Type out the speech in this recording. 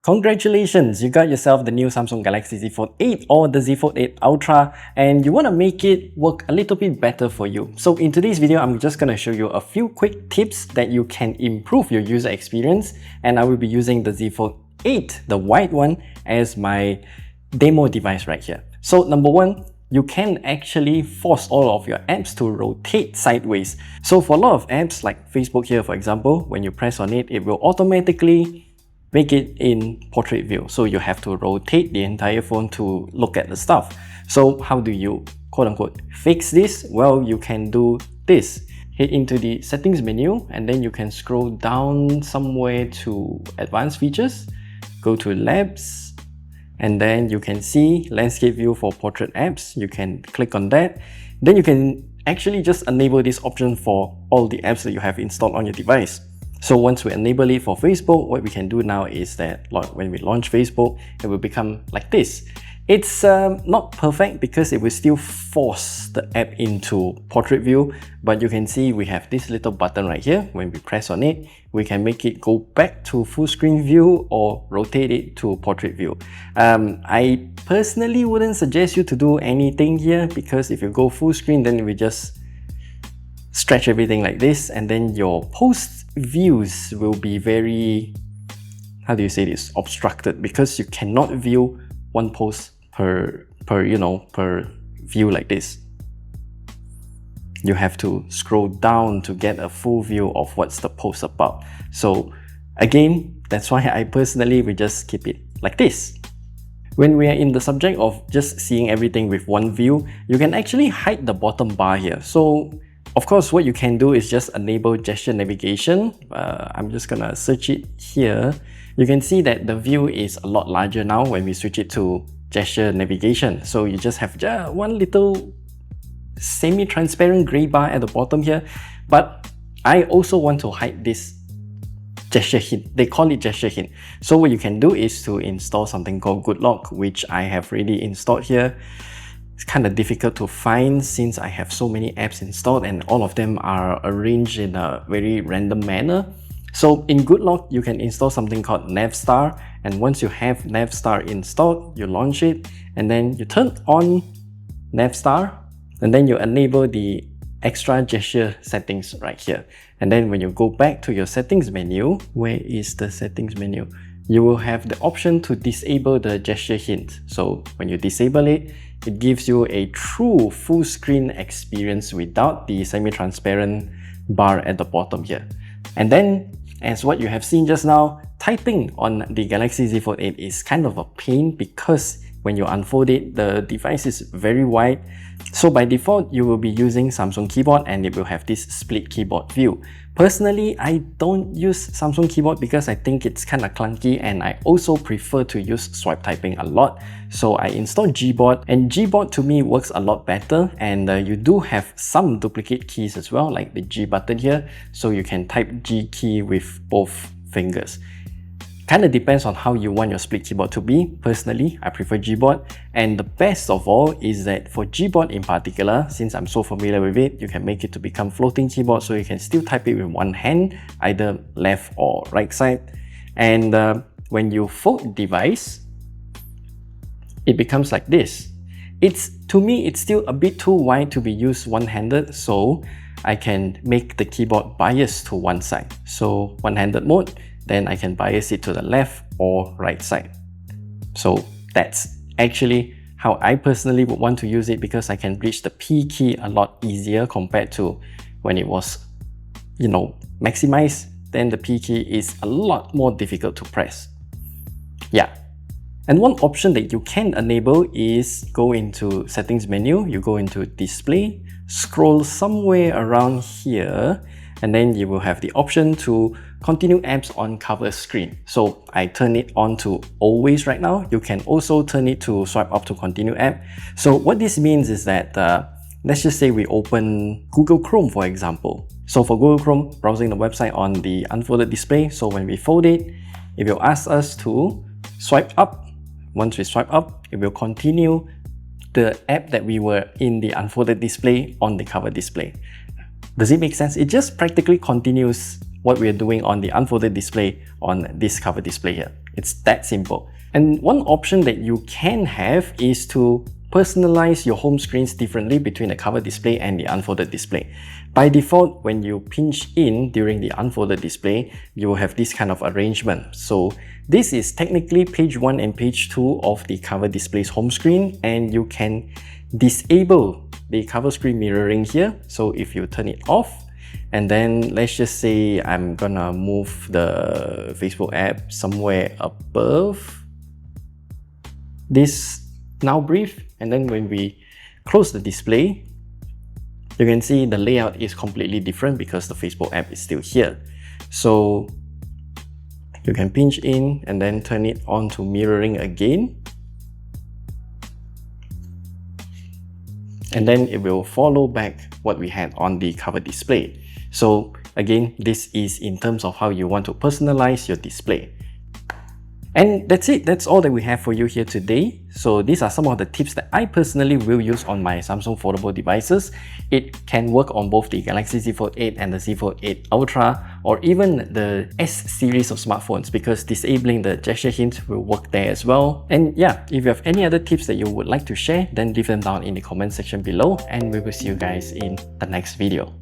Congratulations, you got yourself the new Samsung Galaxy Z Fold 8 or the Z Fold 8 Ultra, and you want to make it work a little bit better for you. So in today's video, I'm just going to show you a few quick tips that you can improve your user experience, and I will be using the Z Fold 8, the white one, as my demo device right here. So number one, you can actually force all of your apps to rotate sideways. So for a lot of apps like Facebook here, for example, when you press on it, it will automatically make it in portrait view. So you have to rotate the entire phone to look at the stuff. So how do you quote unquote fix this? Well, you can do this. Hit into the settings menu and then you can scroll down somewhere to advanced features, go to labs, and then you can see landscape view for portrait apps. You can click on that. Then you can actually just enable this option for all the apps that you have installed on your device. So once we enable it for Facebook, what we can do now is that when we launch Facebook, it will become like this. It's not perfect because it will still force the app into portrait view, but you can see we have this little button right here. When we press on it, we can make it go back to full screen view or rotate it to portrait view. I personally wouldn't suggest you to do anything here because if you go full screen, then we just stretch everything like this, and then your post views will be very, how do you say this, obstructed, because you cannot view one post per view like this. You have to scroll down to get a full view of what's the post about. So again, that's why I personally will just keep it like this. When we are in the subject of just seeing everything with one view, you can actually hide the bottom bar here. So of course, what you can do is just enable gesture navigation. I'm just gonna search it here. You can see that the view is a lot larger now when we switch it to gesture navigation. So you just have one little semi-transparent gray bar at the bottom here. But I also want to hide this gesture hint. They call it gesture hint. So what you can do is to install something called Good Lock, which I have already installed here. It's kind of difficult to find since I have so many apps installed and all of them are arranged in a very random manner. So in Good Lock, you can install something called Navstar, and once you have Navstar installed, you launch it and then you turn on Navstar and then you enable the extra gesture settings right here. And then when you go back to your settings menu, where is the settings menu? You will have the option to disable the gesture hint. So when you disable it, it gives you a true full screen experience without the semi-transparent bar at the bottom here. And then, as what you have seen just now, typing on the Galaxy Z Fold 8 is kind of a pain because when you unfold it, the device is very wide. So by default, you will be using Samsung keyboard and it will have this split keyboard view. Personally, I don't use Samsung keyboard because I think it's kind of clunky and I also prefer to use swipe typing a lot. So I installed Gboard, and Gboard to me works a lot better, and you do have some duplicate keys as well, like the G button here, so you can type G key with both fingers. Kind of depends on how you want your split keyboard to be. Personally, I prefer Gboard, and the best of all is that for Gboard in particular, since I'm so familiar with it, you can make it to become floating keyboard, so you can still type it with one hand, either left or right side. And when you fold the device, it becomes like this. To me, it's still a bit too wide to be used one-handed, so I can make the keyboard bias to one side. So one-handed mode, then I can bias it to the left or right side. So that's actually how I personally would want to use it, because I can reach the P key a lot easier compared to when it was, maximized. Then the P key is a lot more difficult to press. Yeah. And one option that you can enable is go into settings menu, you go into display, scroll somewhere around here, and then you will have the option to continue apps on cover screen. So I turn it on to always right now. You can also turn it to swipe up to continue app. So what this means is that, let's just say we open Google Chrome, for example. So for Google Chrome, browsing the website on the unfolded display. So when we fold it, it will ask us to swipe up. Once we swipe up, it will continue the app that we were in the unfolded display on the cover display. Does it make sense? It just practically continues what we are doing on the unfolded display on this cover display here. It's that simple. And one option that you can have is to personalize your home screens differently between the cover display and the unfolded display. By default, when you pinch in during the unfolded display, you will have this kind of arrangement. So this is technically page 1 and page 2 of the cover display's home screen, and you can disable the cover screen mirroring here. So if you turn it off, and then let's just say I'm gonna move the Facebook app somewhere above this now brief, and then when we close the display, you can see the layout is completely different because the Facebook app is still here. So you can pinch in and then turn it on to mirroring again, and then it will follow back what we had on the cover display. So again, this is in terms of how you want to personalize your display. And that's it. That's all that we have for you here today. So these are some of the tips that I personally will use on my Samsung foldable devices. It can work on both the Galaxy Z Fold 8 and the Z Fold 8 Ultra, or even the S series of smartphones, because disabling the gesture hint will work there as well. And yeah, if you have any other tips that you would like to share, then leave them down in the comment section below, and we will see you guys in the next video.